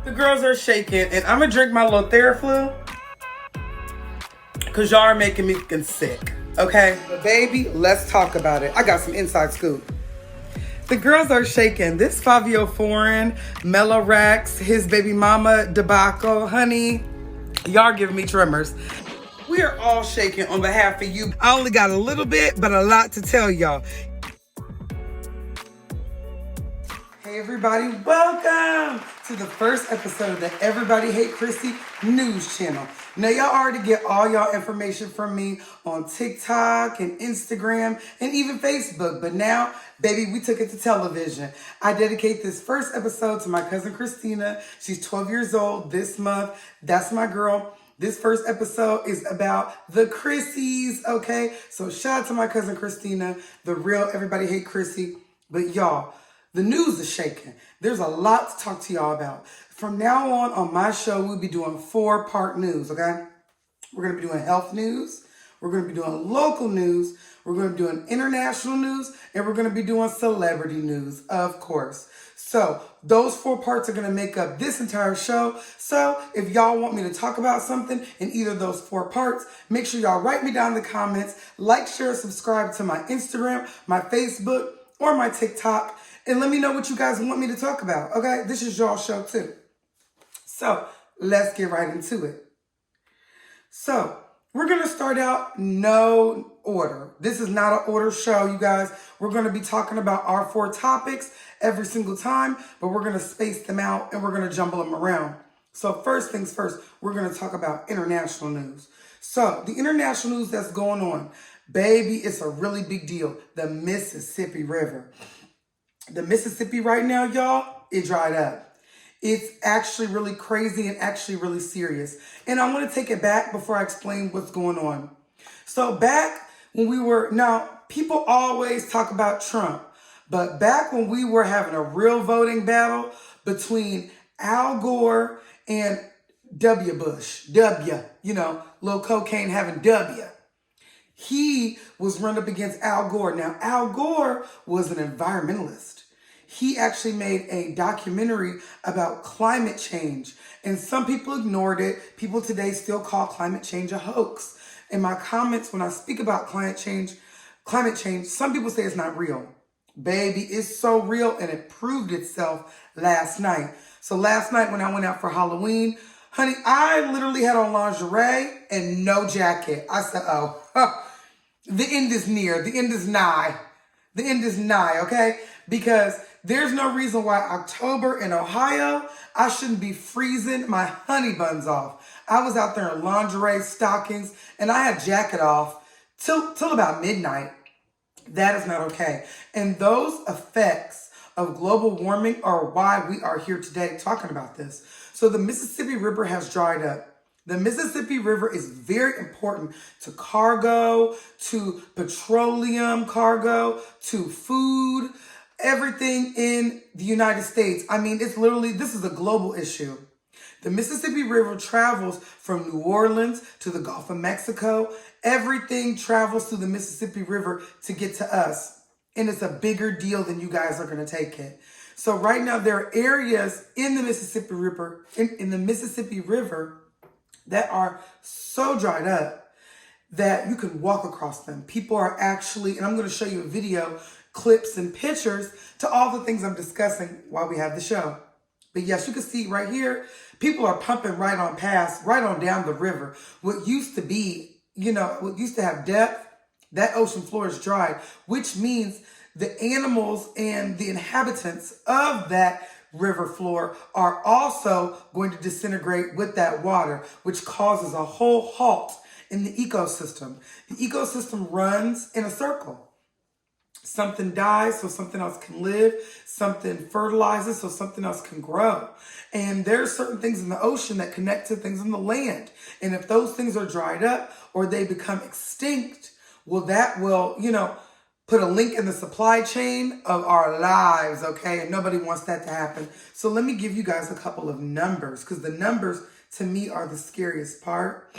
The girls are shaking, and I'm gonna drink my little Theraflu because y'all are making me fucking sick, okay? But baby, let's talk about it. I got some inside scoop. The girls are shaking. This Fabio Foreign, Mellow Rex, his baby mama debacle, honey, y'all giving me tremors. We are all shaking on behalf of you. I only got a little bit, but a lot to tell y'all. Hey everybody, welcome to the first episode of the Everybody Hate Krissy news channel. Now y'all already get all y'all information from me on TikTok and Instagram and even Facebook. But now, baby, we took it to television. I dedicate this first episode to my cousin Christina. She's 12 years old this month. That's my girl. This first episode is about the Krissys, okay? So shout out to my cousin Christina, the real Everybody Hate Krissy. But y'all, the news is shaking. There's a lot to talk to y'all about. From now on my show, we'll be doing 4-part news, okay? We're going to be doing health news. We're going to be doing local news. We're going to be doing international news. And we're going to be doing celebrity news, of course. So those 4 parts are going to make up this entire show. So if y'all want me to talk about something in either of those 4 parts, make sure y'all write me down in the comments, like, share, subscribe to my Instagram, my Facebook, or my TikTok. And let me know what you guys want me to talk about, okay? This is y'all show too. So let's get right into it. So we're going to start out no order. This is not an order show, you guys. We're going to be talking about our 4 topics every single time, but we're going to space them out and we're going to jumble them around. So first things first, we're going to talk about international news. So the international news that's going on, baby, it's a really big deal. The Mississippi River. The Mississippi right now, y'all, it dried up. It's actually really crazy and actually really serious. And I want to take it back before I explain what's going on. So back when we were, now people always talk about Trump, but back when we were having a real voting battle between Al Gore and W. Bush, little cocaine having W. He was run up against Al Gore. Now, Al Gore was an environmentalist. He actually made a documentary about climate change. And some people ignored it. People today still call climate change a hoax. In my comments, when I speak about climate change, some people say it's not real. Baby, it's so real and it proved itself last night. So last night when I went out for Halloween, honey, I literally had on lingerie and no jacket. I said, the end is near. The end is nigh. The end is nigh, okay? Because there's no reason why October in Ohio, I shouldn't be freezing my honey buns off. I was out there in lingerie, stockings, and I had jacket off till about midnight. That is not okay. And those effects of global warming are why we are here today talking about this. So the Mississippi River has dried up. The Mississippi River is very important to cargo, to petroleum cargo, to food, everything in the United States. I mean, it's literally, this is a global issue. The Mississippi River travels from New Orleans to the Gulf of Mexico. Everything travels through the Mississippi River to get to us. And it's a bigger deal than you guys are going to take it. So right now there are areas in the Mississippi River, in the Mississippi River that are so dried up that you can walk across them. People are actually, and I'm going to show you a video, clips and pictures to all the things I'm discussing while we have the show. But yes, you can see right here, people are pumping right on past, right on down the river. What used to be, what used to have depth, that ocean floor is dried, which means the animals and the inhabitants of that river floor are also going to disintegrate with that water, which causes a whole halt in the ecosystem. The ecosystem runs in a circle. Something dies so something else can live. Something fertilizes so something else can grow. And there are certain things in the ocean that connect to things in the land. And if those things are dried up or they become extinct, well, that will, put a link in the supply chain of our lives, okay? And nobody wants that to happen. So let me give you guys a couple of numbers, because the numbers to me are the scariest part.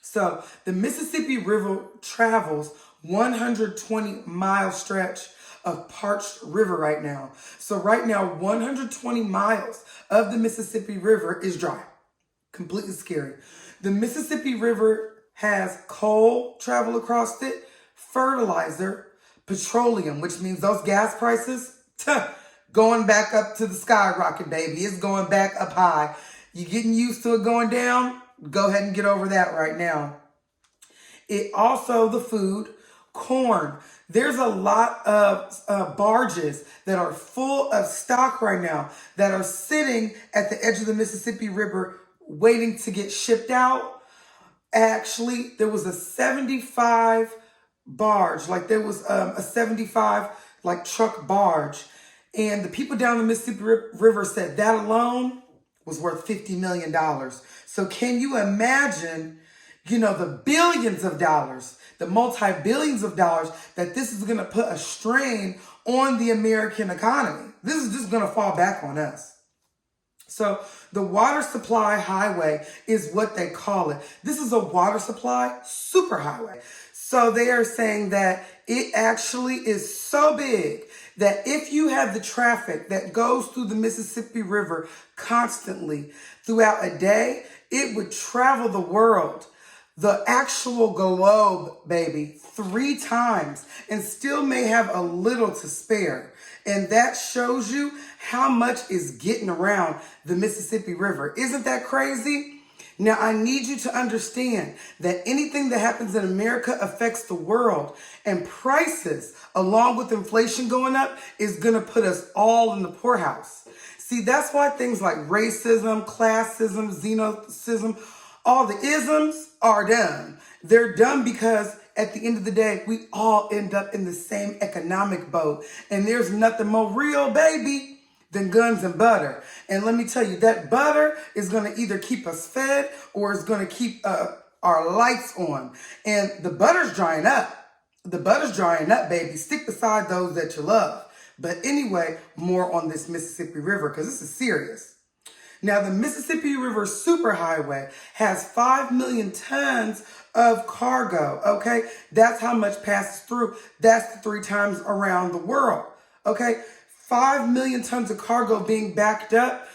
So the Mississippi River travels 120-mile stretch of parched river right now. So right now, 120 miles of the Mississippi River is dry. Completely scary. The Mississippi River has coal travel across it, fertilizer, petroleum, which means those gas prices, going back up to the skyrocket, baby. It's going back up high. You getting used to it going down? Go ahead and get over that right now. It also, the food, corn. There's a lot of barges that are full of stock right now that are sitting at the edge of the Mississippi River waiting to get shipped out. Actually, there was a 75 barge, like there was a 75 like truck barge. And the people down the Mississippi River said that alone was worth $50 million. So can you imagine, the billions of dollars, the multi-billions of dollars that this is going to put a strain on the American economy? This is just going to fall back on us. So the water supply highway is what they call it. This is a water supply superhighway. So they are saying that it actually is so big that if you have the traffic that goes through the Mississippi River constantly throughout a day, it would travel the world, the actual globe, baby, 3 times and still may have a little to spare. And that shows you how much is getting around the Mississippi River. Isn't that crazy? Now, I need you to understand that anything that happens in America affects the world, and prices, along with inflation going up, is going to put us all in the poorhouse. See, that's why things like racism, classism, xenocism, all the isms are done. They're done because at the end of the day, we all end up in the same economic boat, and there's nothing more real, baby, than guns and butter. And let me tell you, that butter is going to either keep us fed or it's going to keep our lights on. And the butter's drying up. The butter's drying up, baby. Stick beside those that you love. But anyway, more on this Mississippi River because this is serious. Now, the Mississippi River Superhighway has 5 million tons of cargo, okay? That's how much passes through. That's 3 times around the world, okay? 5 million tons of cargo being backed up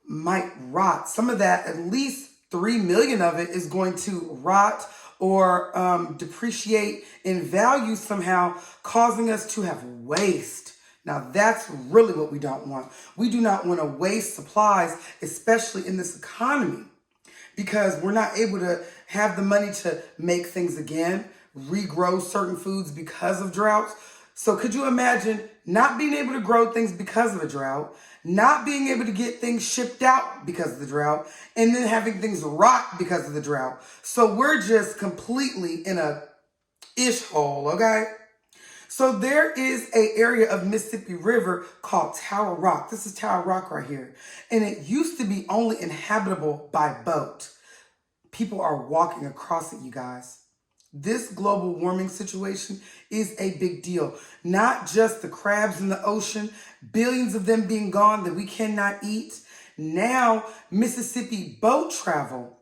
might rot. Some of that, at least 3 million of it, is going to rot or depreciate in value somehow, causing us to have waste. Now, that's really what we don't want. We do not want to waste supplies, especially in this economy, because we're not able to have the money to make things again, regrow certain foods because of droughts. So could you imagine not being able to grow things because of a drought, not being able to get things shipped out because of the drought, and then having things rot because of the drought? So we're just completely in a ish hole, okay? So there is an area of Mississippi River called Tower Rock. This is Tower Rock right here. And it used to be only inhabitable by boat. People are walking across it, you guys. This global warming situation is a big deal. Not just the crabs in the ocean, billions of them being gone that we cannot eat. Now, Mississippi boat travel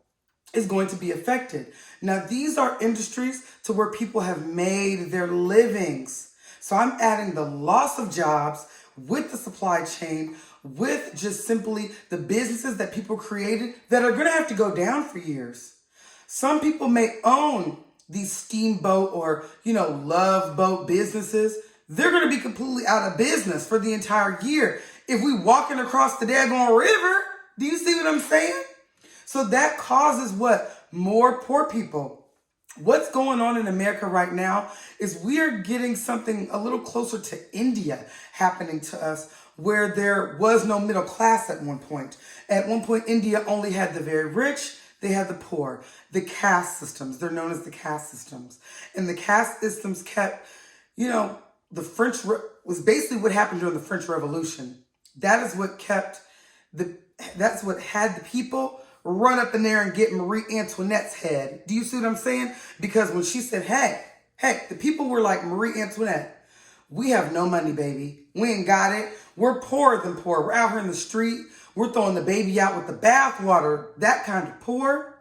is going to be affected. Now, these are industries to where people have made their livings. So I'm adding the loss of jobs with the supply chain, with just simply the businesses that people created that are going to have to go down for years. Some people may own these steamboat or, love boat businesses. They're going to be completely out of business for the entire year. If we walking across the daggone river, do you see what I'm saying? So that causes what? More poor people. What's going on in America right now is we are getting something a little closer to India happening to us, where there was no middle class at one point. At one point, India only had the very rich. They had the poor, the caste systems. They're known as the caste systems. And the caste systems kept, the French was basically what happened during the French Revolution. That is what that's what had the people run up in there and get Marie Antoinette's head. Do you see what I'm saying? Because when she said, hey, the people were like, Marie Antoinette, we have no money, baby. We ain't got it. We're poorer than poor. We're out here in the street. We're throwing the baby out with the bathwater, that kind of poor.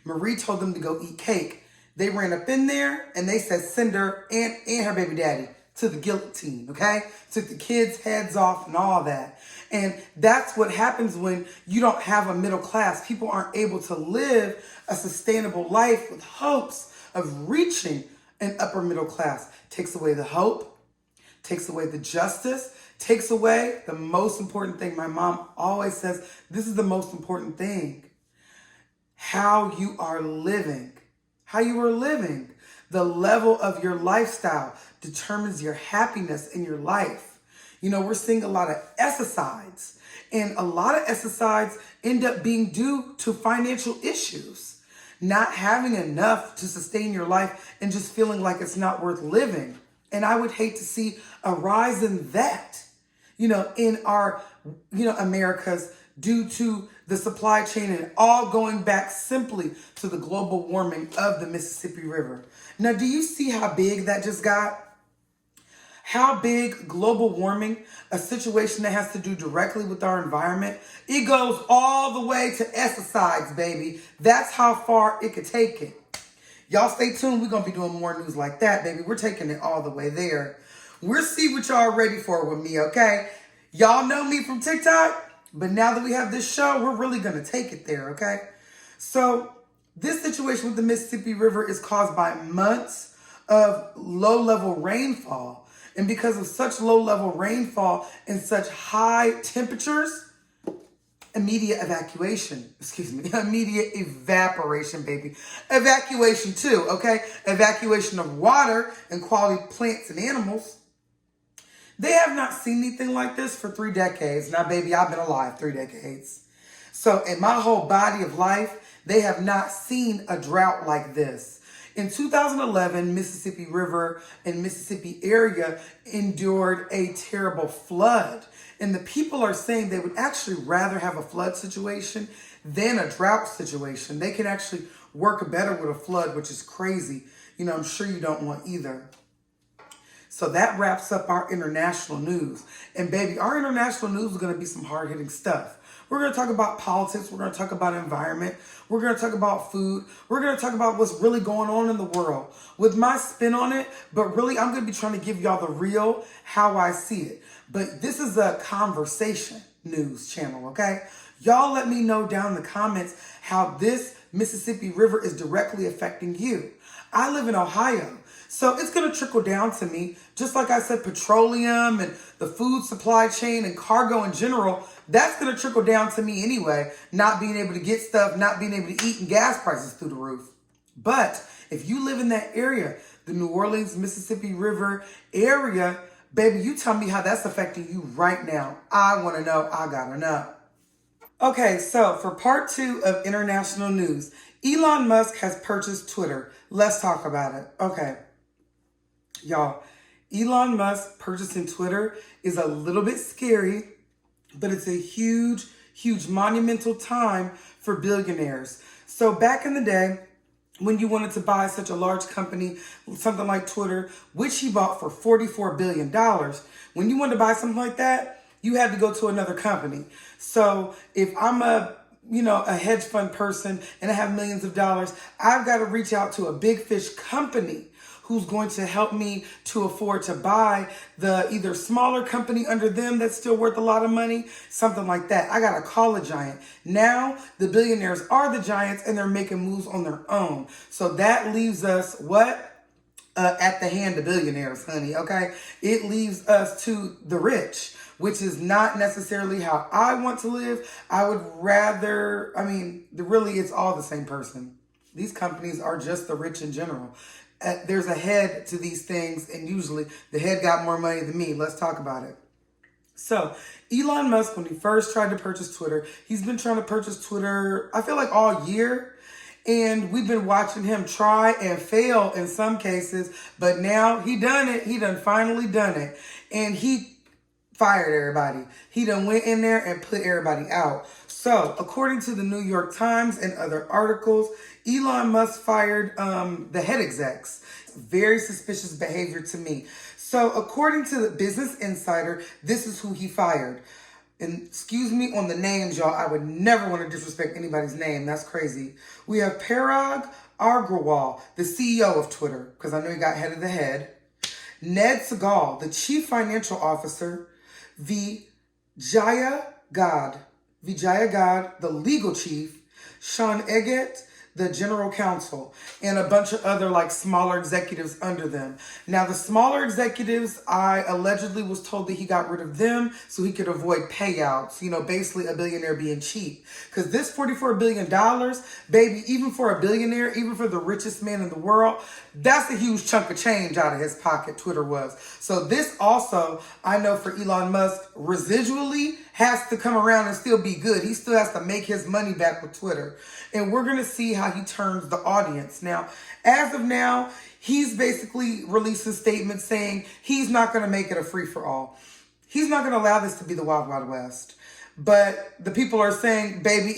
Marie told them to go eat cake. They ran up in there and they said, send her and her baby daddy to the guillotine, okay? Took the kids' heads off and all that. And that's what happens when you don't have a middle class. People aren't able to live a sustainable life with hopes of reaching an upper middle class. Takes away the hope, takes away the justice, takes away the most important thing. My mom always says, this is the most important thing. How you are living. How you are living. The level of your lifestyle determines your happiness in your life. You know, we're seeing a lot of SSIs, and a lot of SSIs end up being due to financial issues. Not having enough to sustain your life and just feeling like it's not worth living. And I would hate to see a rise in that, you know, in our, Americas due to the supply chain and all going back simply to the global warming of the Mississippi River. Now, do you see how big that just got? How big global warming, a situation that has to do directly with our environment, it goes all the way to pesticides, baby. That's how far it could take it. Y'all stay tuned. We're going to be doing more news like that, baby. We're taking it all the way there. We'll see what y'all are ready for with me, okay? Y'all know me from TikTok, but now that we have this show, we're really going to take it there, okay? So this situation with the Mississippi River is caused by months of low-level rainfall. And because of such low-level rainfall and such high temperatures, immediate evaporation, baby. Evacuation too, okay? Evacuation of water and quality plants and animals. They have not seen anything like this for 3 decades. Now, baby, I've been alive 3 decades. So in my whole body of life, they have not seen a drought like this. In 2011, Mississippi River and Mississippi area endured a terrible flood. And the people are saying they would actually rather have a flood situation than a drought situation. They can actually work better with a flood, which is crazy. You know, I'm sure you don't want either. So that wraps up our international news. And baby, our international news is going to be some hard-hitting stuff. We're going to talk about politics. We're going to talk about environment. We're going to talk about food. We're going to talk about what's really going on in the world with my spin on it. But really, I'm going to be trying to give y'all the real, how I see it. But this is a conversation news channel, okay? Y'all let me know down in the comments how this Mississippi River is directly affecting you. I live in Ohio. So it's going to trickle down to me, just like I said, petroleum and the food supply chain and cargo in general, that's going to trickle down to me anyway, not being able to get stuff, not being able to eat, and gas prices through the roof. But if you live in that area, the New Orleans, Mississippi River area, baby, you tell me how that's affecting you right now. I want to know. I got to know. Okay, so for part 2 of international news, Elon Musk has purchased Twitter. Let's talk about it. Okay. Y'all, Elon Musk purchasing Twitter is a little bit scary, but it's a huge, huge monumental time for billionaires. So back in the day, when you wanted to buy such a large company, something like Twitter, which he bought for $44 billion, when you wanted to buy something like that, you had to go to another company. So if I'm a hedge fund person and I have millions of dollars, I've got to reach out to a big fish company who's going to help me to afford to buy the either smaller company under them that's still worth a lot of money, something like that. I got to call a giant. Now the billionaires are the giants and they're making moves on their own. So that leaves us what? At the hand of billionaires, honey, okay? It leaves us to the rich, which is not necessarily how I want to live. I would rather, really it's all the same person. These companies are just the rich in general. There's a head to these things, and usually the head got more money than me. Let's talk about it. So Elon Musk, when he first tried to purchase Twitter, he's been trying to purchase Twitter, I feel like all year. And we've been watching him try and fail in some cases, but now he done it. He done finally done it. And he fired everybody. He done went in there and put everybody out. So according to the New York Times and other articles, Elon Musk fired the head execs. Very suspicious behavior to me. So according to the Business Insider, this is who he fired. And excuse me on the names, y'all. I would never want to disrespect anybody's name. That's crazy. We have Parag Agrawal, the CEO of Twitter, because I know he got head of the head. Ned Segal, the chief financial officer, Vijaya God, the legal chief, Sean Eggett, the general counsel, and a bunch of other like smaller executives under them. Now the smaller executives, I allegedly was told that he got rid of them so he could avoid payouts, basically a billionaire being cheap. Because this $44 billion, baby, even for a billionaire, even for the richest man in the world, that's a huge chunk of change out of his pocket, Twitter was. So this also, I know for Elon Musk, residually has to come around and still be good. He still has to make his money back with Twitter. And we're going to see how he turns the audience. Now, as of now, he's basically released a statement saying he's not going to make it a free-for-all. He's not going to allow this to be the Wild Wild West. But the people are saying, baby,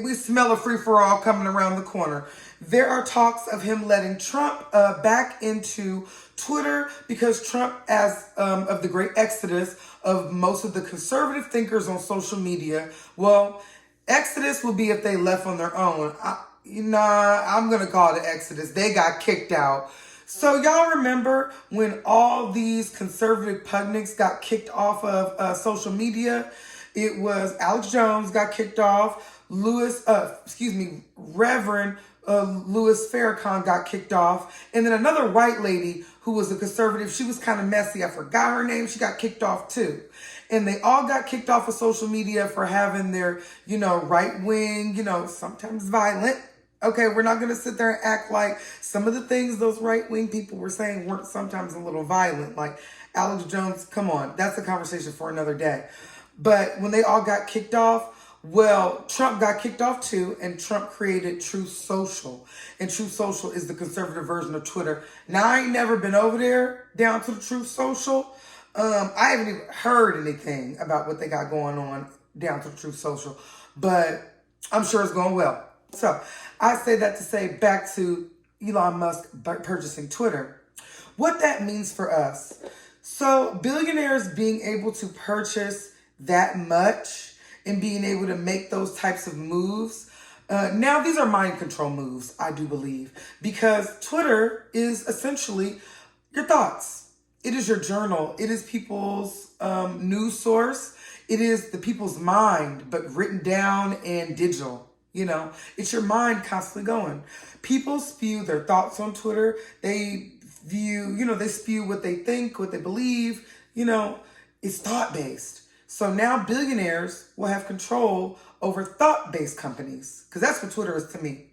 we smell a free-for-all coming around the corner. There are talks of him letting Trump back into Twitter because Trump, as of the great exodus of most of the conservative thinkers on social media, well, exodus will be if they left on their own. I'm going to call it an exodus. They got kicked out. So y'all remember when all these conservative pugnics got kicked off of social media? It was Alex Jones got kicked off. Reverend Louis Farrakhan got kicked off. And then another white lady who was a conservative, she was kind of messy. I forgot her name. She got kicked off too. And they all got kicked off of social media for having their, right wing, sometimes violent. Okay, we're not going to sit there and act like some of the things those right wing people were saying weren't sometimes a little violent. Like Alex Jones, come on, that's a conversation for another day. But when they all got kicked off, well, Trump got kicked off too, and Trump created Truth Social. And Truth Social is the conservative version of Twitter. Now, I ain't never been over there down to the Truth Social. I haven't even heard anything about what they got going on down to the Truth Social, but I'm sure it's going well. So I say that to say back to Elon Musk purchasing Twitter, what that means for us. So billionaires being able to purchase that much and being able to make those types of moves. Now, these are mind control moves, I do believe, because Twitter is essentially your thoughts. It is your journal. It is people's news source. It is the people's mind, but written down and digital. It's your mind constantly going. People spew their thoughts on Twitter. They they spew what they think, what they believe. It's thought-based. So now billionaires will have control over thought-based companies, because that's what Twitter is to me.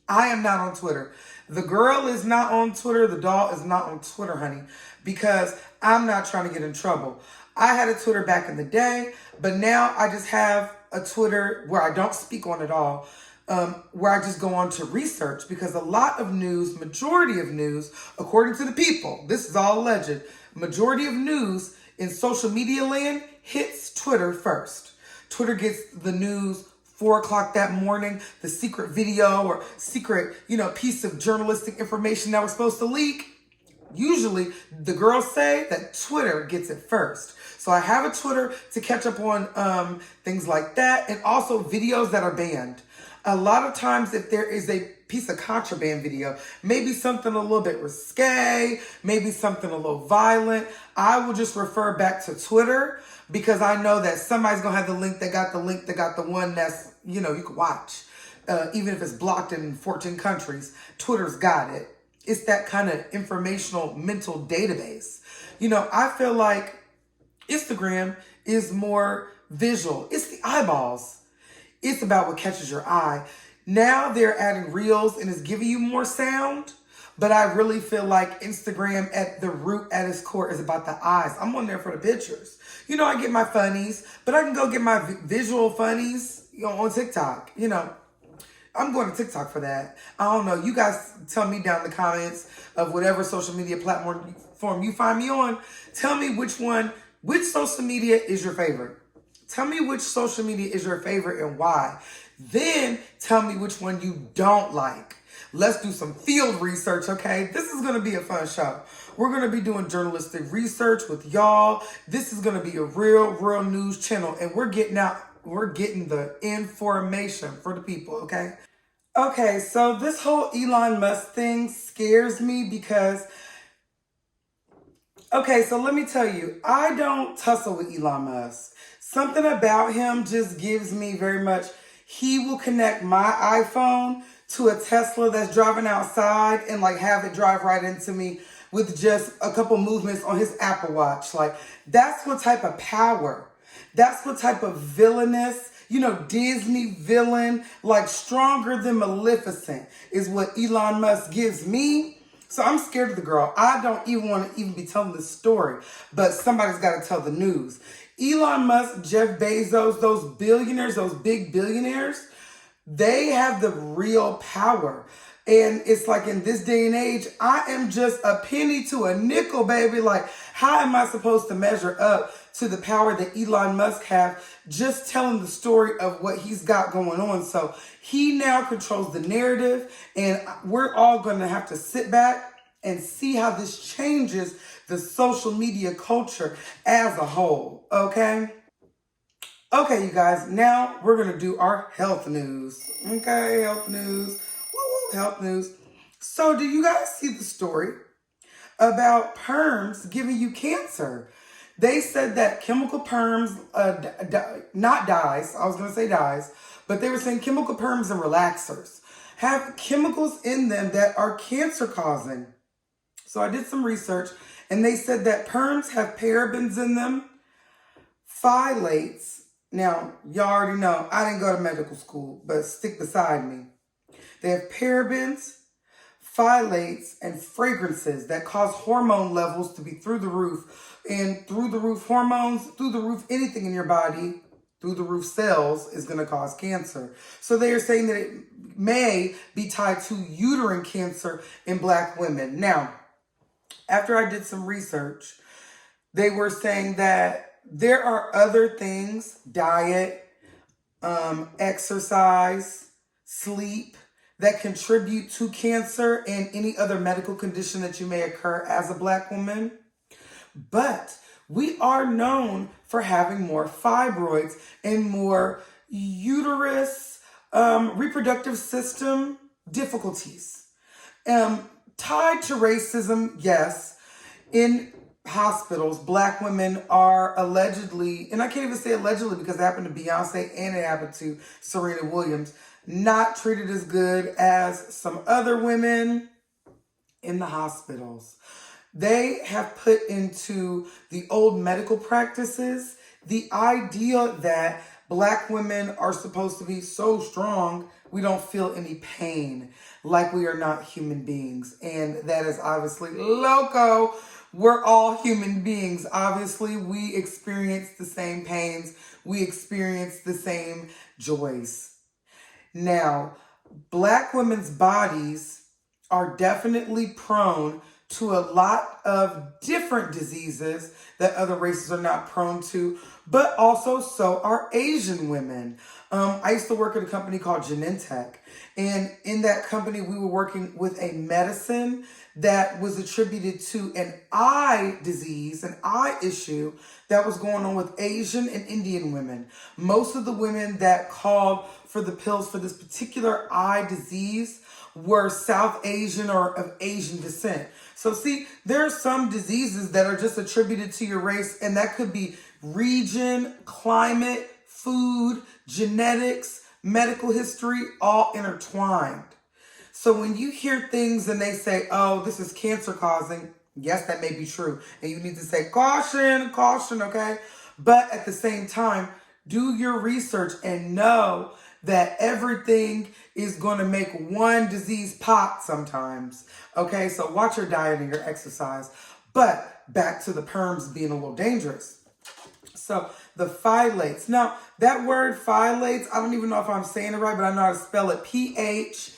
I am not on Twitter. The girl is not on Twitter. The doll is not on Twitter, honey, because I'm not trying to get in trouble. I had a Twitter back in the day, but now I just have a Twitter where I don't speak on at all, where I just go on to research, because a lot of news, majority of news, according to the people, this is all alleged, majority of news in social media land hits Twitter first. Twitter gets the news 4 o'clock that morning, the secret video or secret, piece of journalistic information that was supposed to leak. Usually the girls say that Twitter gets it first. So I have a Twitter to catch up on things like that, and also videos that are banned. A lot of times if there is a piece of contraband video, maybe something a little bit risque, maybe something a little violent, I will just refer back to Twitter, because I know that somebody's going to have the link that got the one that's, you can watch. Even if it's blocked in 14 countries, Twitter's got it. It's that kind of informational mental database. I feel like Instagram is more visual. It's the eyeballs. It's about what catches your eye. Now they're adding reels and it's giving you more sound, but I really feel like Instagram at the root, at its core, is about the eyes. I'm on there for the pictures. I get my funnies, but I can go get my visual funnies, on TikTok. I'm going to TikTok for that. I don't know. You guys tell me down in the comments of whatever social media platform you find me on. Tell me which social media is your favorite. Tell me which social media is your favorite and why. Then tell me which one you don't like. Let's do some field research, okay? This is going to be a fun show. We're going to be doing journalistic research with y'all. This is going to be a real news channel, and we're getting the information for the people, okay? Okay, so this whole Elon Musk thing scares me because Okay, so let me tell you, I don't tussle with Elon Musk. Something about him just gives me very much, he will connect my iPhone to a Tesla that's driving outside and like have it drive right into me with just a couple movements on his Apple Watch. Like, that's what type of power, that's what type of villainous, Disney villain, like stronger than Maleficent is what Elon Musk gives me. So I'm scared of the girl. I don't even want to even be telling this story, but somebody's got to tell the news. Elon Musk, Jeff Bezos, those billionaires, those big billionaires, they have the real power. And it's like in this day and age, I am just a penny to a nickel, baby. Like, how am I supposed to measure up to the power that Elon Musk have just telling the story of what he's got going on? So he now controls the narrative, and we're all going to have to sit back and see how this changes the social media culture as a whole, okay? Okay, you guys, now we're going to do our health news. Okay, health news. Woo-woo, health news. So do you guys see the story about perms giving you cancer? They said that chemical perms, not dyes, I was going to say dyes, but they were saying chemical perms and relaxers have chemicals in them that are cancer causing. So I did some research, and they said that perms have parabens in them, phthalates. Now, y'all already know, I didn't go to medical school, but stick beside me. They have parabens, phthalates, and fragrances that cause hormone levels to be through the roof. And through the roof hormones, through the roof anything in your body, through the roof cells is going to cause cancer. So they are saying that it may be tied to uterine cancer in Black women. Now, after I did some research, they were saying that there are other things, diet, exercise, sleep, that contribute to cancer and any other medical condition that you may occur as a Black woman. But we are known for having more fibroids and more uterus, reproductive system difficulties. Tied to racism, yes. In hospitals, Black women are allegedly, and I can't even say allegedly because it happened to Beyonce and it happened to Serena Williams, not treated as good as some other women in the hospitals. They have put into the old medical practices the idea that Black women are supposed to be so strong we don't feel any pain, like we are not human beings. And that is obviously loco. We're all human beings. Obviously, we experience the same pains. We experience the same joys. Now, Black women's bodies are definitely prone to a lot of different diseases that other races are not prone to, but also so are Asian women. I used to work at a company called Genentech, and in that company, we were working with a medicine that was attributed to an eye disease, an eye issue that was going on with Asian and Indian women. Most of the women that called for the pills for this particular eye disease were South Asian or of Asian descent. So see, there are some diseases that are just attributed to your race, and that could be region, climate, food, genetics, medical history, all intertwined. So when you hear things and they say, oh, this is cancer causing, yes, that may be true. And you need to say, caution, caution, okay? But at the same time, do your research and know that everything is going to make one disease pop sometimes. Okay, so watch your diet and your exercise. But back to the perms being a little dangerous. So the phthalates. Now, that word phthalates, I don't even know if I'm saying it right, but I know how to spell it. PHTHALATES.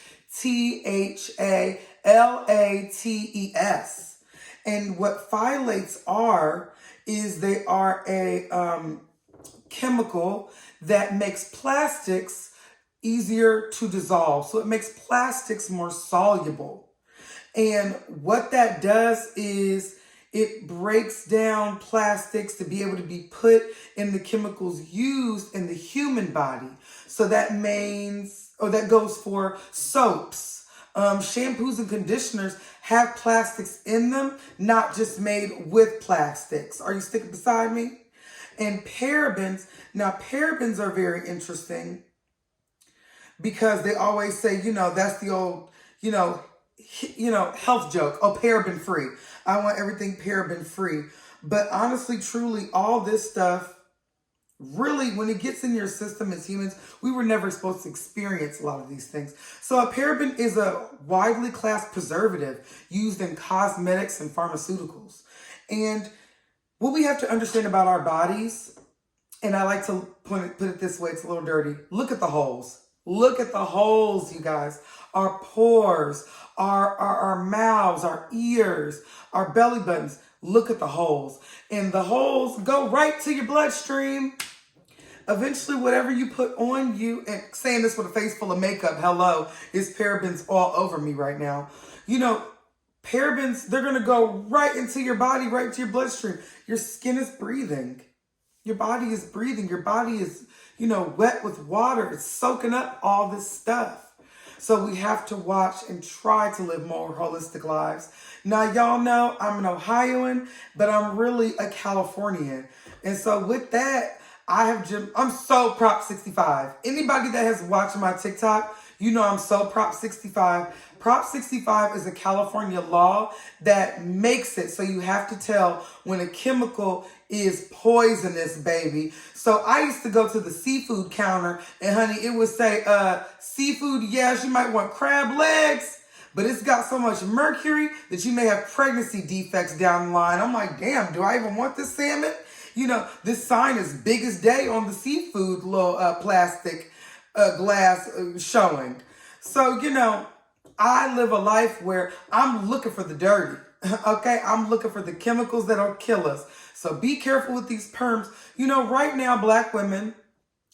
And what phthalates are is they are a chemical that makes plastics easier to dissolve. So it makes plastics more soluble. And what that does is it breaks down plastics to be able to be put in the chemicals used in the human body. So that means, or that goes for soaps, Shampoos and conditioners have plastics in them, not just made with plastics. Are you sticking beside me? And parabens. Now, parabens are very interesting because they always say, that's the old, health joke. Oh, paraben free. I want everything paraben free. But honestly, truly, all this stuff, really, when it gets in your system as humans, we were never supposed to experience a lot of these things. So a paraben is a widely classed preservative used in cosmetics and pharmaceuticals. And what we have to understand about our bodies, and I like to put it this way, it's a little dirty. Look at the holes. Look at the holes, you guys. Our pores, our mouths, our ears, our belly buttons. Look at the holes. And the holes go right to your bloodstream. Eventually, whatever you put on you, and saying this with a face full of makeup, hello, is parabens all over me right now. Parabens, they're going to go right into your body, right to your bloodstream. Your skin is breathing. Your body is breathing. Your body is, wet with water. It's soaking up all this stuff. So we have to watch and try to live more holistic lives. Now, y'all know I'm an Ohioan, but I'm really a Californian. And so with that, I'm so Prop 65. Anybody that has watched my TikTok, I'm so Prop 65. Prop 65 is a California law that makes it so you have to tell when a chemical is poisonous, baby. So I used to go to the seafood counter and honey, it would say, seafood, yes, you might want crab legs, but it's got so much mercury that you may have pregnancy defects down the line. I'm like, damn, do I even want this salmon? This sign is big as day on the seafood little plastic glass showing. So, I live a life where I'm looking for the dirty, okay? I'm looking for the chemicals that'll kill us. So be careful with these perms. Right now, Black women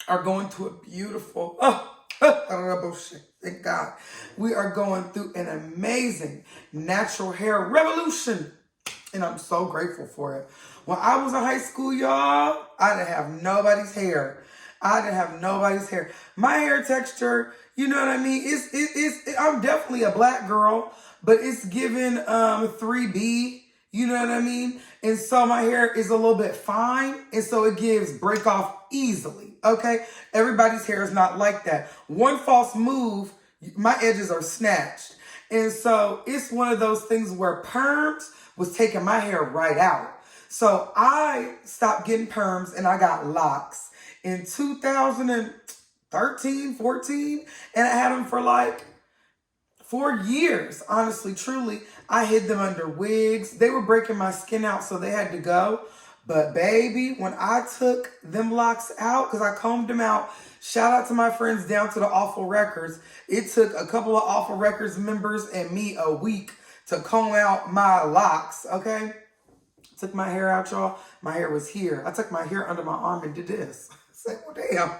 are going through a beautiful, thank God. We are going through an amazing natural hair revolution. And I'm so grateful for it. When I was in high school, y'all, I didn't have nobody's hair. My hair texture, you know what I mean? I'm definitely a Black girl, but it's given 3B, you know what I mean? And so my hair is a little bit fine, and so it gives break off easily, okay? Everybody's hair is not like that. One false move, my edges are snatched. And so it's one of those things where perms was taking my hair right out. So I stopped getting perms and I got locks in 2013, 14, and I had them for like 4 years, honestly, truly. I hid them under wigs. They were breaking my skin out, so they had to go. But baby, when I took them locks out, because I combed them out, shout out to my friends down to the Awful Records. It took a couple of Awful Records members and me a week to comb out my locks, okay? Took my hair out, y'all. My hair was here. I took my hair under my arm and did this. I said, well, damn.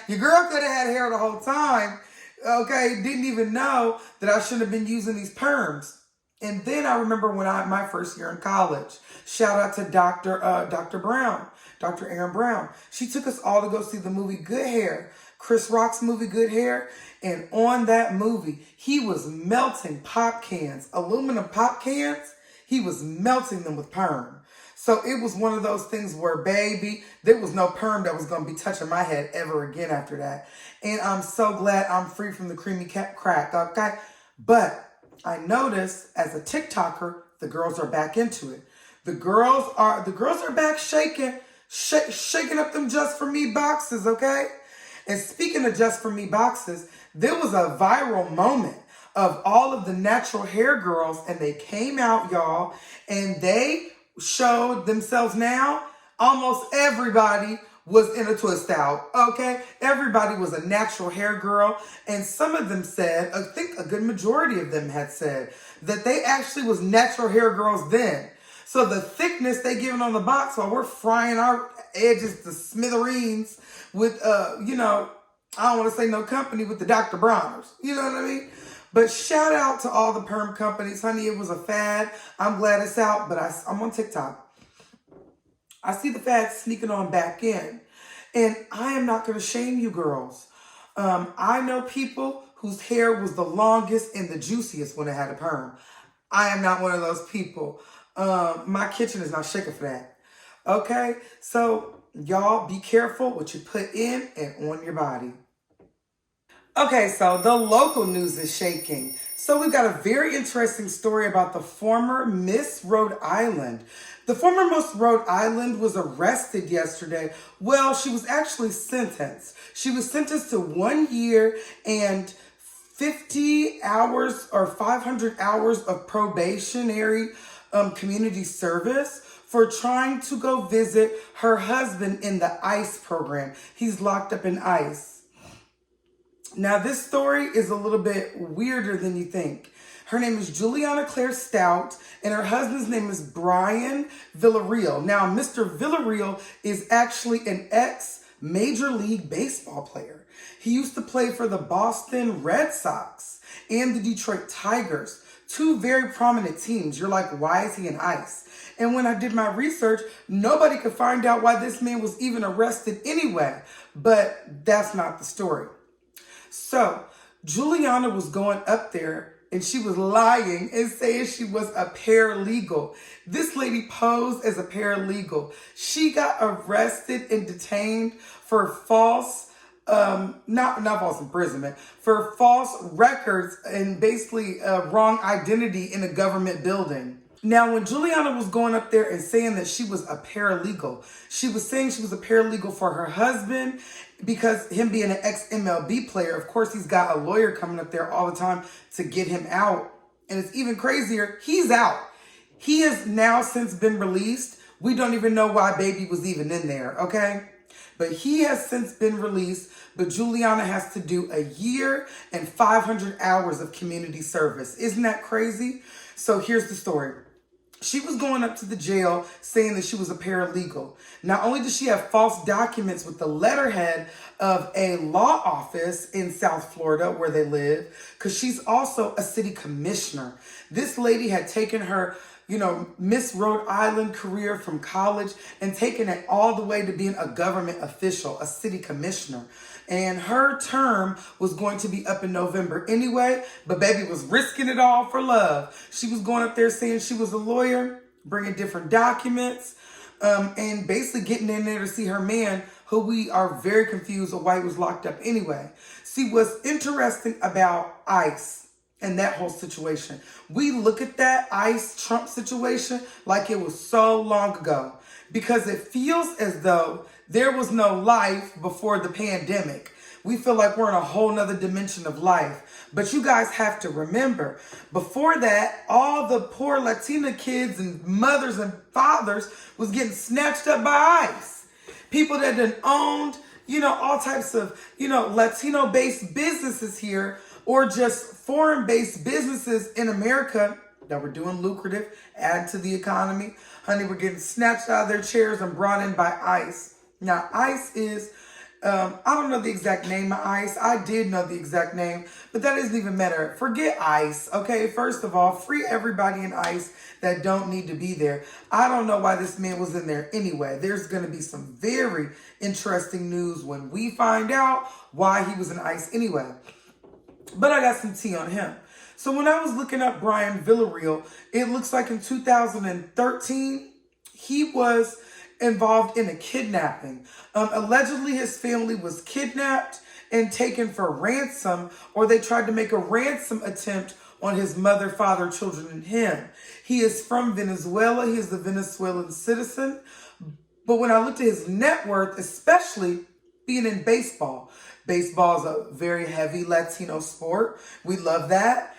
Your girl could have had hair the whole time, okay? Didn't even know that I shouldn't have been using these perms. And then I remember my first year in college, shout out to Dr. Aaron Brown. She took us all to go see the movie Good Hair, Chris Rock's movie Good Hair. And on that movie, he was melting pop cans, aluminum pop cans. He was melting them with perm. So it was one of those things where, baby, there was no perm that was going to be touching my head ever again after that. And I'm so glad I'm free from the creamy crack, okay? But I noticed as a TikToker, the girls are back into it. The girls are back shaking up them Just For Me boxes, okay? And speaking of Just For Me boxes, there was a viral moment of all of the natural hair girls, and they came out, y'all, and they showed themselves now. Almost everybody was in a twist out, okay? Everybody was a natural hair girl, and some of them said, I think a good majority of them had said, that they actually was natural hair girls then. So the thickness they giving on the box while we're frying our edges to smithereens with, I don't want to say no company with the Dr. Browners. You know what I mean? But shout out to all the perm companies. Honey, it was a fad. I'm glad it's out, but I'm on TikTok. I see the fad sneaking on back in. And I am not going to shame you girls. I know people whose hair was the longest and the juiciest when it had a perm. I am not one of those people. My kitchen is not shaking for that. Okay, so y'all be careful what you put in and on your body. Okay, so the local news is shaking. So we've got a very interesting story about the former Miss Rhode Island. The former Miss Rhode Island was arrested yesterday. Well, she was actually sentenced. She was sentenced to 1 year and 50 hours or 500 hours of probationary community service for trying to go visit her husband in the ICE program. He's locked up in ICE. Now, this story is a little bit weirder than you think. Her name is Juliana Claire Stout, and her husband's name is Brian Villarreal. Now, Mr. Villarreal is actually an ex-Major League Baseball player. He used to play for the Boston Red Sox and the Detroit Tigers, two very prominent teams. You're like, why is he in ICE? And when I did my research, nobody could find out why this man was even arrested anyway. But that's not the story. So Juliana was going up there and she was lying and saying she was a paralegal. This lady posed as a paralegal. She got arrested and detained for false, not false imprisonment, for false records and basically wrong identity in a government building. Now, when Juliana was going up there and saying that she was a paralegal, she was saying she was a paralegal for her husband because him being an ex-MLB player, of course, he's got a lawyer coming up there all the time to get him out. And it's even crazier, he's out. He has now since been released. We don't even know why baby was even in there, okay? But he has since been released, but Juliana has to do 1 year and 500 hours of community service. Isn't that crazy? So here's the story. She was going up to the jail saying that she was a paralegal. Not only did she have false documents with the letterhead of a law office in South Florida where they live, because she's also a city commissioner. This lady had taken her, Miss Rhode Island career from college and taken it all the way to being a government official, a city commissioner. And her term was going to be up in November anyway, but baby was risking it all for love. She was going up there saying she was a lawyer, bringing different documents, and basically getting in there to see her man, who we are very confused of why he was locked up anyway. See, what's interesting about ICE and that whole situation, we look at that ICE-Trump situation like it was so long ago because it feels as though there was no life before the pandemic. We feel like we're in a whole nother dimension of life. But you guys have to remember, before that, all the poor Latina kids and mothers and fathers was getting snatched up by ICE. People that had owned, all types of, Latino-based businesses here or just foreign-based businesses in America that were doing lucrative, add to the economy. Honey, were getting snatched out of their chairs and brought in by ICE. Now, ICE is, I don't know the exact name of ICE. I did know the exact name, but that doesn't even matter. Forget ICE, okay? First of all, free everybody in ICE that don't need to be there. I don't know why this man was in there anyway. There's going to be some very interesting news when we find out why he was in ICE anyway. But I got some tea on him. So when I was looking up Brian Villarreal, it looks like in 2013, he was involved in a kidnapping. Allegedly, his family was kidnapped and taken for ransom, or they tried to make a ransom attempt on his mother, father, children, and him. He is from Venezuela. He is a Venezuelan citizen. But when I looked at his net worth, especially being in baseball, baseball is a very heavy Latino sport. We love that.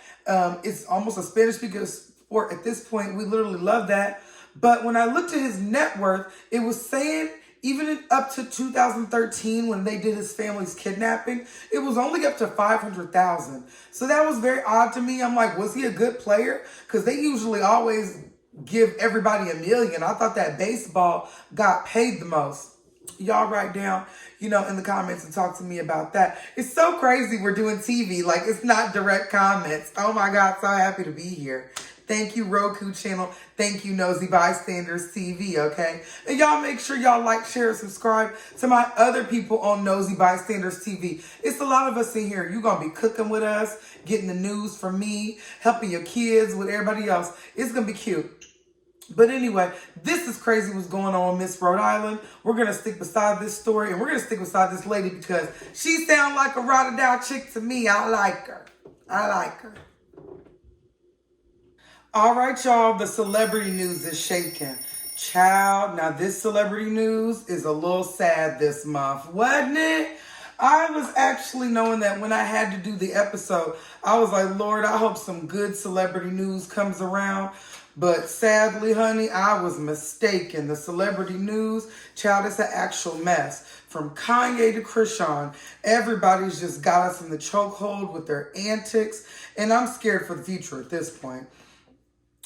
It's almost a Spanish-speaking sport at this point. We literally love that. But when I looked at his net worth, it was saying even up to 2013 when they did his family's kidnapping, it was only up to $500,000. So that was very odd to me. I'm like, was he a good player? Because they usually always give everybody $1 million. I thought that baseball got paid the most. Y'all write down, in the comments and talk to me about that. It's so crazy we're doing TV. Like, it's not direct comments. Oh my God, so happy to be here. Thank you, Roku channel. Thank you, Nosy Bystanders TV, okay? And y'all make sure y'all like, share, and subscribe to my other people on Nosy Bystanders TV. It's a lot of us in here. You're going to be cooking with us, getting the news from me, helping your kids with everybody else. It's going to be cute. But anyway, this is crazy what's going on with Miss Rhode Island. We're going to stick beside this story, and we're going to stick beside this lady because she sounds like a ride-or-die chick to me. I like her. I like her. All right, y'all, the celebrity news is shaking. Child, now this celebrity news is a little sad this month, wasn't it? I was actually knowing that when I had to do the episode, I was like, Lord, I hope some good celebrity news comes around. But sadly, honey, I was mistaken. The celebrity news, child, it's an actual mess. From Kanye to Krissy, everybody's just got us in the chokehold with their antics. And I'm scared for the future at this point.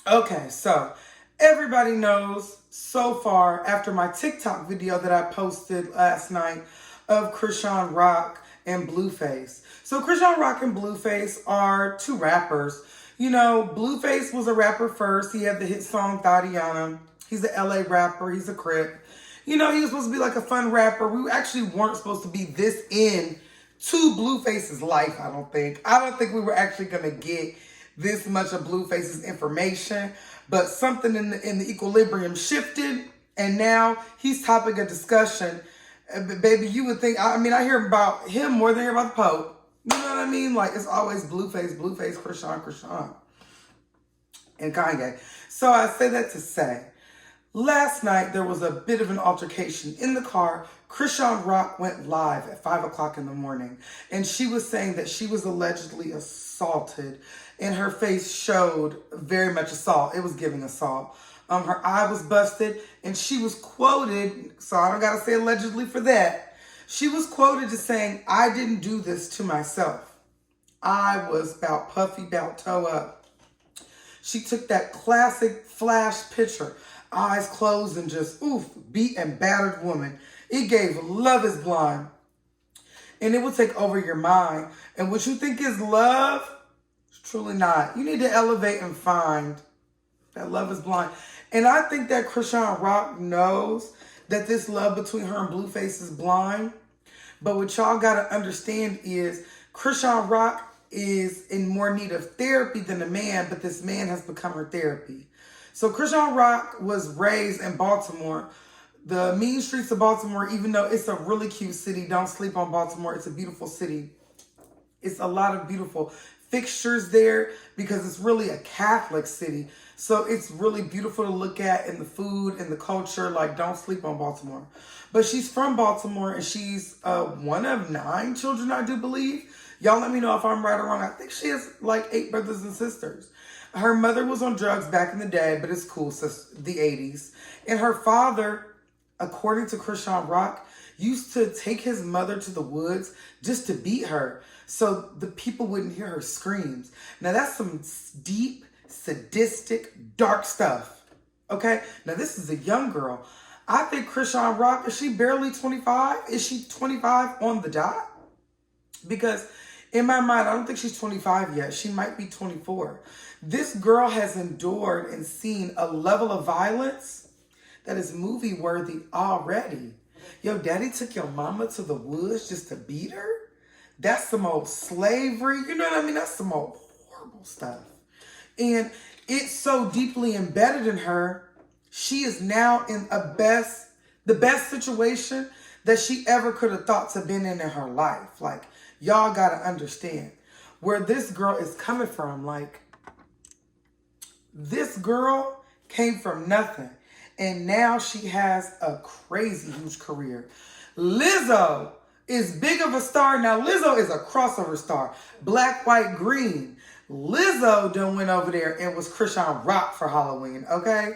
Okay, so everybody knows so far after my TikTok video that I posted last night of Krissy Rock and Blueface. So Krissy Rock and Blueface are two rappers. You know, Blueface was a rapper first. He had the hit song Tatiana. He's an LA rapper. He's a Crip. You know, he was supposed to be like a fun rapper. We actually weren't supposed to be this in to Blueface's life, I don't think. I don't think we were actually going to get this much of Blueface's information. But something in the equilibrium shifted. And now he's topic of discussion. Baby, you would think, I mean, I hear about him more than I hear about the Pope. You know what I mean? Like, it's always Blueface, Krissy, and Kanye. So I say that to say, last night there was a bit of an altercation in the car. Krissy Rock went live at 5 o'clock in the morning, and she was saying that she was allegedly assaulted, and her face showed very much assault. It was giving assault. Her eye was busted, and she was quoted, so I don't got to say allegedly for that. She was quoted as saying, I didn't do this to myself. I was about puffy, about toe up. She took that classic flash picture, eyes closed and just, oof, beat and battered woman. It gave Love is Blind. And it will take over your mind. And what you think is love, it's truly not. You need to elevate and find that Love is Blind. And I think that Krissy Rock knows that this love between her and Blueface is blind. But what y'all got to understand is Krissy Rock is in more need of therapy than a man, but this man has become her therapy. So Krissy Rock was raised in Baltimore. The mean streets of Baltimore, even though it's a really cute city, don't sleep on Baltimore. It's a beautiful city. It's a lot of beautiful fixtures there because it's really a Catholic city. So it's really beautiful to look at in the food and the culture. Like, don't sleep on Baltimore. But she's from Baltimore, and she's one of 9 children, I do believe. Y'all let me know if I'm right or wrong. I think she has like 8 brothers and sisters. Her mother was on drugs back in the day, but it's cool, since the 80s. And her father, according to Krissy Rock, used to take his mother to the woods just to beat her so the people wouldn't hear her screams. Now, that's some deep, sadistic, dark stuff. Okay? Now, this is a young girl. I think Krissy Rock, is she barely 25? Is she 25 on the dot? Because in my mind, I don't think she's 25 yet. She might be 24. This girl has endured and seen a level of violence that is movie worthy already. Yo, daddy took your mama to the woods just to beat her? That's some old slavery. You know what I mean? That's some old horrible stuff. And it's so deeply embedded in her, she is now in the best situation that she ever could have thought to been in her life. Like, y'all got to understand where this girl is coming from. Like, this girl came from nothing. And now she has a crazy huge career. Lizzo is big of a star. Now, Lizzo is a crossover star. Black, white, green. Lizzo done went over there and was Krissy Rock for Halloween, okay?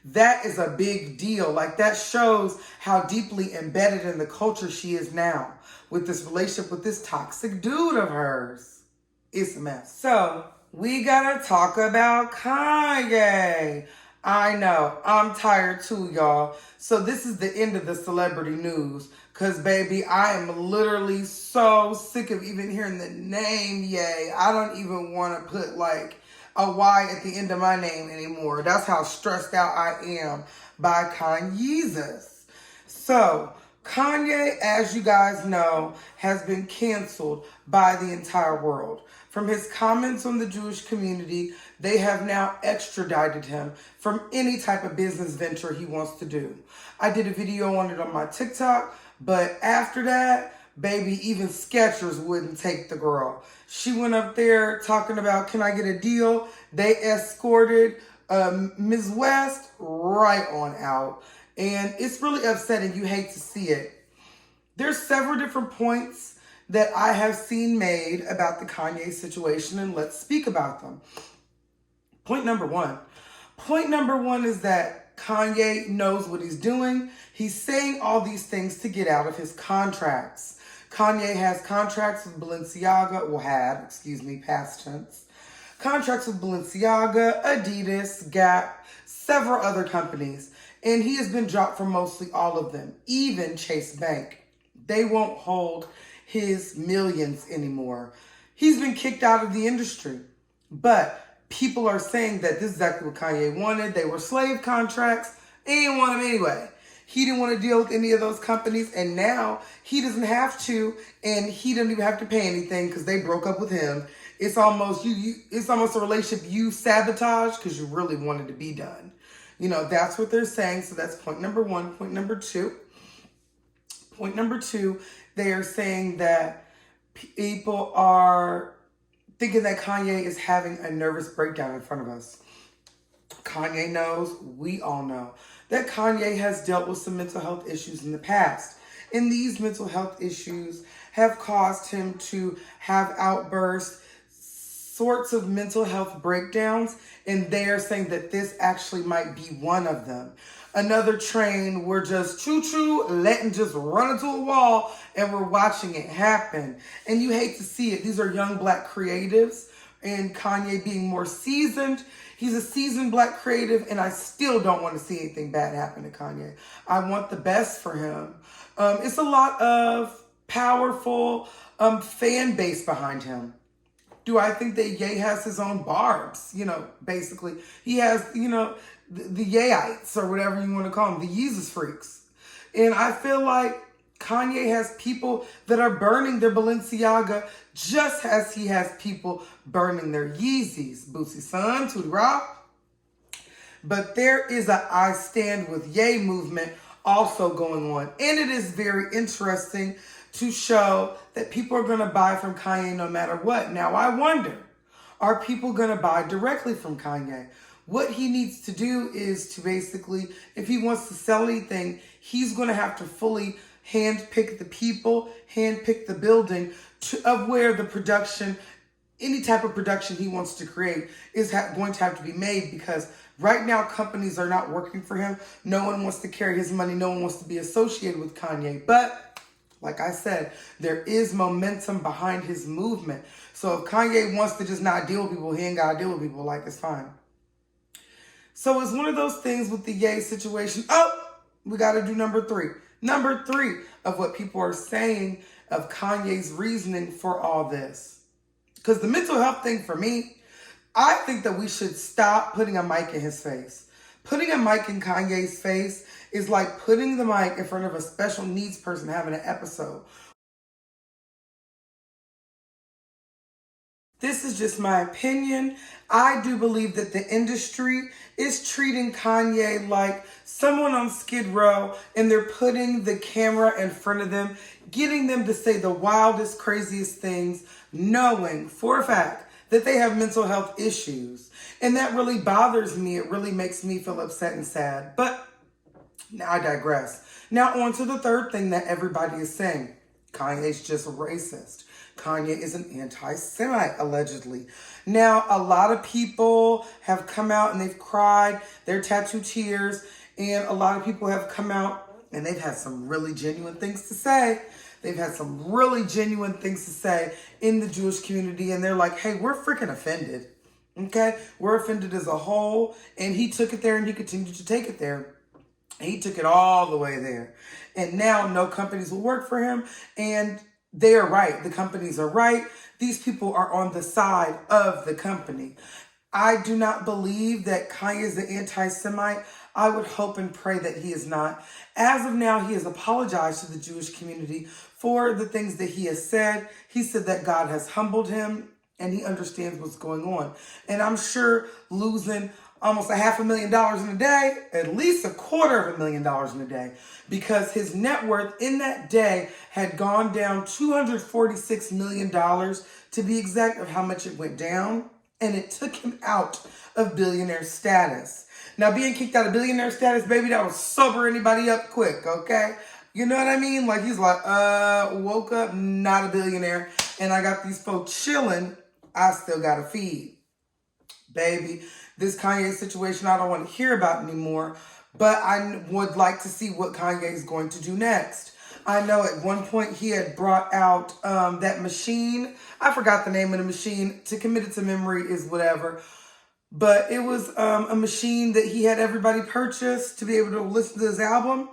That is a big deal. Like, that shows how deeply embedded in the culture she is now with this relationship with this toxic dude of hers. It's a mess. So, we gotta talk about Kanye. I know, I'm tired too, y'all. So this is the end of the celebrity news. Because, baby, I am literally so sick of even hearing the name Ye. I don't even want to put, like, a Y at the end of my name anymore. That's how stressed out I am by Kanye's. So, Kanye, as you guys know, has been canceled by the entire world. From his comments on the Jewish community, they have now extradited him from any type of business venture he wants to do. I did a video on it on my TikTok, but after that, baby, even Skechers wouldn't take the girl. She went up there talking about, can I get a deal? They escorted Ms. West right on out. And it's really upsetting. You hate to see it. There's several different points that I have seen made about the Kanye situation, and let's speak about them. Point number one. Point number one is that Kanye knows what he's doing. He's saying all these things to get out of his contracts. Kanye has contracts with Balenciaga, past tense. Contracts with Balenciaga, Adidas, Gap, several other companies. And he has been dropped from mostly all of them, even Chase Bank. They won't hold his millions anymore. He's been kicked out of the industry. But people are saying that this is exactly what Kanye wanted. They were slave contracts. He didn't want them anyway. He didn't want to deal with any of those companies. And now he doesn't have to. And he doesn't even have to pay anything because they broke up with him. It's almost it's almost a relationship you sabotage because you really wanted to be done. You know, that's what they're saying. So that's point number one. Point number two. Point number two, they are saying that people are thinking that Kanye is having a nervous breakdown in front of us. Kanye knows, we all know, that Kanye has dealt with some mental health issues in the past. And these mental health issues have caused him to have outbursts, sorts of mental health breakdowns, and they are saying that this actually might be one of them. Another train we're just choo-choo, letting just run into a wall, and we're watching it happen. And you hate to see it. These are young black creatives, and Kanye being more seasoned. He's a seasoned black creative, and I still don't want to see anything bad happen to Kanye. I want the best for him. It's a lot of powerful fan base behind him. Do I think that Ye has his own barbs? You know, basically. He has, you know, the Yehites or whatever you want to call them, the Yeezus freaks. And I feel like Kanye has people that are burning their Balenciaga just as he has people burning their Yeezys. Bootsy Son, Tootie Rock. But there is a I Stand With Ye movement also going on. And it is very interesting to show that people are going to buy from Kanye no matter what. Now, I wonder, are people going to buy directly from Kanye? What he needs to do is to basically, if he wants to sell anything, he's going to have to fully handpick the people, handpick the building of where the production, any type of production he wants to create is going to have to be made, because right now companies are not working for him. No one wants to carry his money. No one wants to be associated with Kanye. But like I said, there is momentum behind his movement. So if Kanye wants to just not deal with people, he ain't got to deal with people. Like, it's fine. So it's one of those things with the Ye situation. Oh, we got to do number three. Number three of what people are saying of Kanye's reasoning for all this. Because the mental health thing for me, I think that we should stop putting a mic in his face. Putting a mic in Kanye's face is like putting the mic in front of a special needs person having an episode. This is just my opinion. I do believe that the industry is treating Kanye like someone on Skid Row, and they're putting the camera in front of them, getting them to say the wildest, craziest things, knowing for a fact that they have mental health issues. And that really bothers me. It really makes me feel upset and sad. But now I digress. Now on to the third thing that everybody is saying. Kanye's just a racist. Kanye is an anti-Semite, allegedly. Now, a lot of people have come out and they've cried their tattoo tears. And a lot of people have come out and they've had some really genuine things to say. They've had some really genuine things to say in the Jewish community. And they're like, hey, we're freaking offended. Okay? We're offended as a whole. And he took it there and he continued to take it there. He took it all the way there. And now no companies will work for him. And they are right. The companies are right. These people are on the side of the company. I do not believe that Kanye is the anti-Semite. I would hope and pray that he is not. As of now, he has apologized to the Jewish community for the things that he has said. He said that God has humbled him and he understands what's going on. And I'm sure losing almost $500,000 in a day, at least $250,000 in a day, because his net worth in that day had gone down $246 million to be exact of how much it went down. And it took him out of billionaire status. Now, being kicked out of billionaire status, baby, that would sober anybody up quick, okay? You know what I mean? Like, he's like, woke up, not a billionaire, and I got these folks chilling. I still got to feed. Baby, this Kanye situation I don't want to hear about anymore, but I would like to see what Kanye is going to do next. I know at one point he had brought out that machine. I forgot the name of the machine. To commit it to memory is whatever. But it was a machine that he had everybody purchase to be able to listen to his album.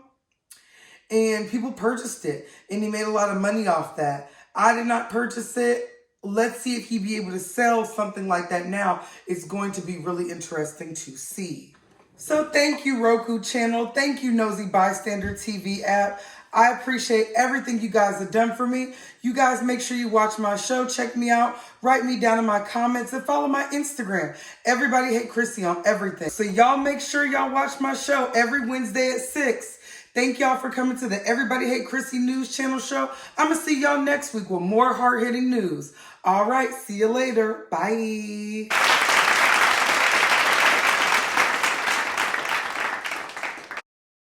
And people purchased it. And he made a lot of money off that. I did not purchase it. Let's see if he'd be able to sell something like that now. It's going to be really interesting to see. So thank you, Roku channel. Thank you, Nosy Bystander TV app. I appreciate everything you guys have done for me. You guys make sure you watch my show. Check me out. Write me down in my comments and follow my Instagram. Everybody hate Krissy on everything. So y'all make sure y'all watch my show every Wednesday at 6. Thank y'all for coming to the Everybody Hate Krissy News Channel show. I'm going to see y'all next week with more hard-hitting news. All right, see you later. Bye.